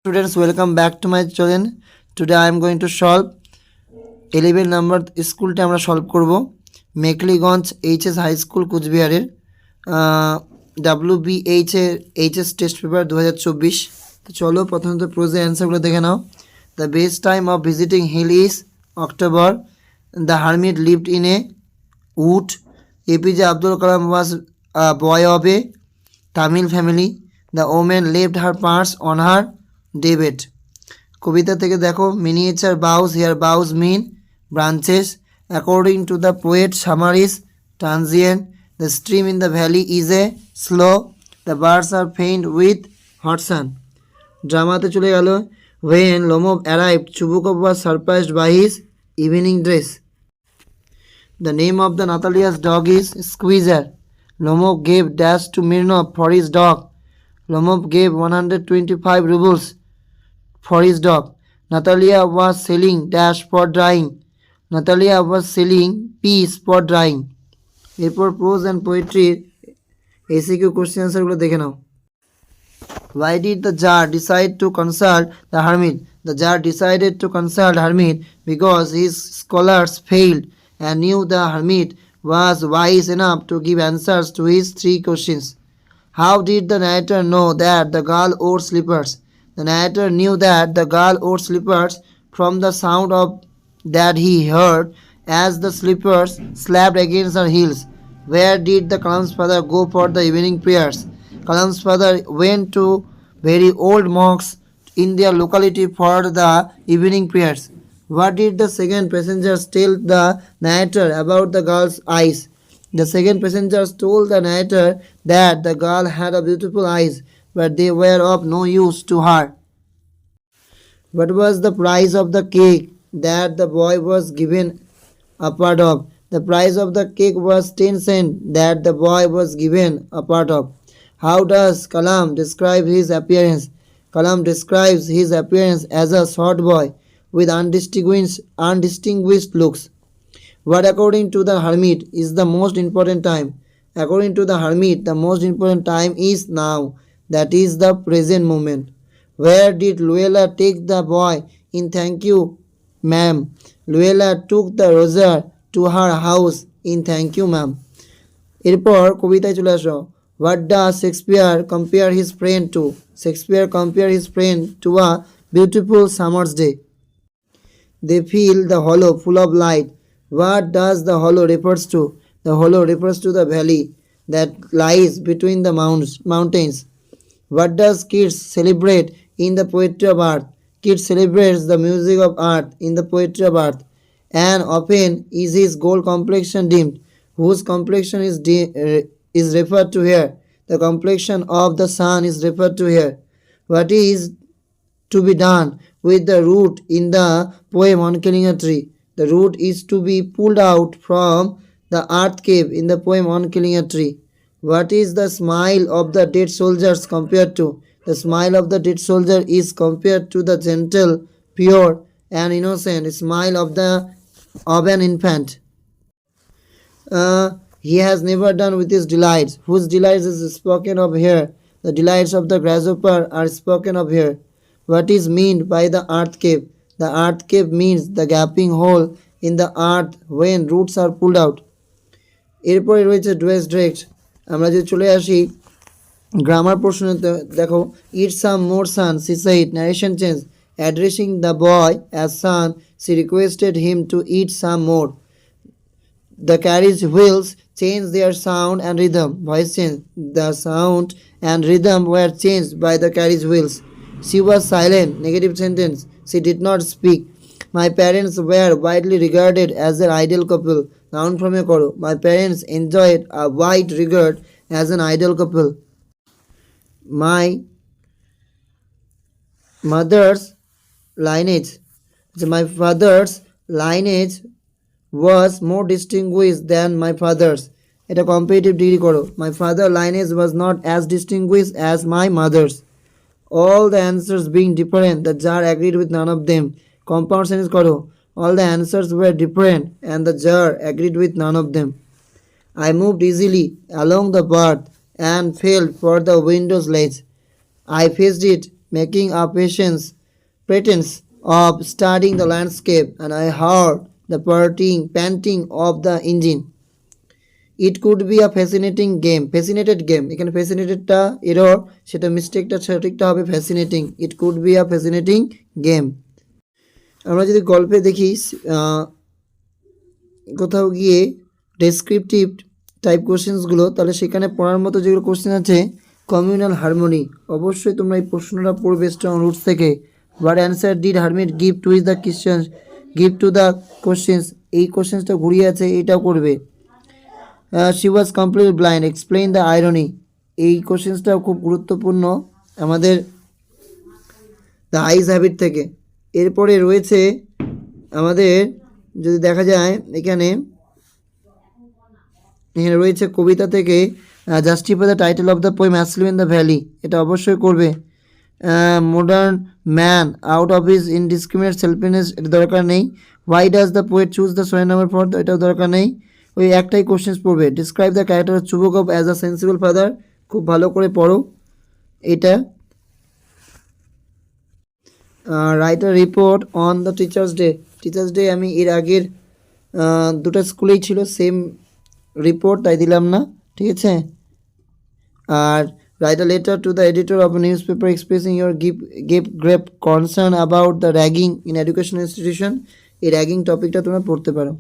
Students, welcome back to my channel. Today I am going to solve 11 number স্কুলটা আমরা solve করব Mekliganj HS high school কুচবিহারের WBH এর HS test paper 2024। তো চলো প্রথমত প্রোজে অ্যান্সারগুলো দেখে নাও। The best time of visiting hill is October. The hermit lived in a wood. APJ Abdul Kalam was a boy of a Tamil family. The woman left her purse on her David. কবিতা থেকে দেখো miniature boughs here boughs mean branches. According to the poet summer is transient. The stream in the valley is a slow. The birds are faint with hot sun. ড্রামাতে চলে গেল when Lomov arrived Chubukov was surprised by his evening dress. The name of the Natalia's dog is Squeezer. Lomov gave dash to Mironov for his dog. Lomov gave 125 rubles for his dog. Natalia was selling dash for drying. Natalia was selling peas for drying. এরপর pros and পোয়েট্রির SCQ question আনসারগুলো দেখে নাও। Why did the jar decide to consult the hermit? The jar decided to consult hermit because his scholars failed and knew the hermit was wise enough to give answers to his 3 questions. How did the narrator know that the girl wore slippers? The narrator knew that the girl wore slippers from the sound of that he heard as the slippers slapped against her heels. Where did the Kalam's father go for the evening prayers? Kalam's father went to very old monks in their locality for the evening prayers. What did the second passenger tell the narrator about the girl's eyes? The second passenger told the narrator that the girl had a beautiful eyes, but they were of no use to her. What was the price of the cake that the boy was given a part of? The price of the cake was 10 cents that the boy was given a part of. How does Kalam describe his appearance? Kalam describes his appearance as a short boy with undistinguished looks. What according to the hermit is the most important time? According to the hermit, the most important time is now, that is the present moment. Where did Luella take the boy in thank you, ma'am? Luella took the Roger to her house in thank you, ma'am. এরপর কবিতায় চলে আসো। What does Shakespeare compare his friend to? Shakespeare compare his friend to a beautiful summer's day. They feel the hollow full of light. What does the hollow refers to? The hollow refers to the valley that lies between the mountains. What does kids celebrate in the poetry of art? Kids celebrates the music of art in the poetry of art. And often is his gold complexion dimmed. Whose complexion is referred to here? The complexion of the sun is referred to here. What is to be done with the root in the poem on killing a tree? The root is to be pulled out from the earth cave in the poem on killing a tree. What is the smile of the dead soldiers compared to? The smile of the dead soldier is compared to the gentle, pure, and innocent smile of an infant. He has never done with his delights. Whose delights is spoken of here? The delights of the grasshopper are spoken of here. What is meant by the earth cave? The earth cave means the gaping hole in the earth when roots are pulled out. এরপরে রয়েছে ডুয়েস direct. আমরা যদি চলে আসি grammar পোর্শনেতে দেখো eat some more son she said narration change addressing the boy as son she requested him to eat some more. The carriage wheels changed their sound and rhythm. Voice change. The sound and rhythm were changed by the carriage wheels. She was silent. Negative sentence. She did not speak. My parents were widely regarded as an ideal couple. Noun from a koro. My parents enjoyed a wide regard as an ideal couple. My mother's lineage. My father's lineage was more distinguished than my father's. এটা comparative degree করো। My father's lineage was not as distinguished as my mother's. All the answers being different, the jar agreed with none of them. Compound sentence karo. All the answers were different and the jar agreed with none of them. I moved easily along the path and felt for the window's ledge. I faced it making a pretense of studying the landscape, and I heard the panting of the engine. It could be a fascinated game. এখানে fascinatedটা error, সেটা মিস্টেকটা সঠিকটা হবে fascinating. It could be a fascinating game. আমরা যদি গল্পে দেখি কোথাও গিয়ে ডেসক্রিপটিভ টাইপ কোশ্চেন্সগুলো, তাহলে সেখানে পড়ার মতো যেগুলো কোশ্চেন আছে, কমিউনাল হারমোনি, অবশ্যই তোমরা এই প্রশ্নটা পড়বে স্ট্রং রুটস থেকে। What answer did hermit give to the questions, give to the questions, এই কোশ্চেন্সটা ঘুরিয়ে আছে, এইটাও করবে। She was completely blind, explain the irony, এই কোশ্চেন্সটাও খুব গুরুত্বপূর্ণ আমাদের দ্য আইজ হ্যাবিট থেকে। এরপরে রয়েছে আমাদের, যদি দেখা যায় এখানে রয়েছে কবিতা থেকে justify the title of the poem asleep in the valley, এটা অবশ্যই করবে। Modern man out of his indiscriminate selfishness, এটা দরকার নেই। Why does the poet choose the seven number for, এটাও দরকার নেই। ওই একটাই কোশ্চেন্স পড়বে। Describe the character of Chubukov as a sensible father, খুব ভালো করে পড়ো এটা। Write a report on the teacher's day আমি এর আগের দুটো স্কুলেই ছিল সেম রিপোর্ট, তাই দিলাম না, ঠিক আছে। আর write a letter to the editor of newspaper expressing your grave concern about the ragging in education institution, এই র্যাগিং টপিকটা তোমরা পড়তে পারো।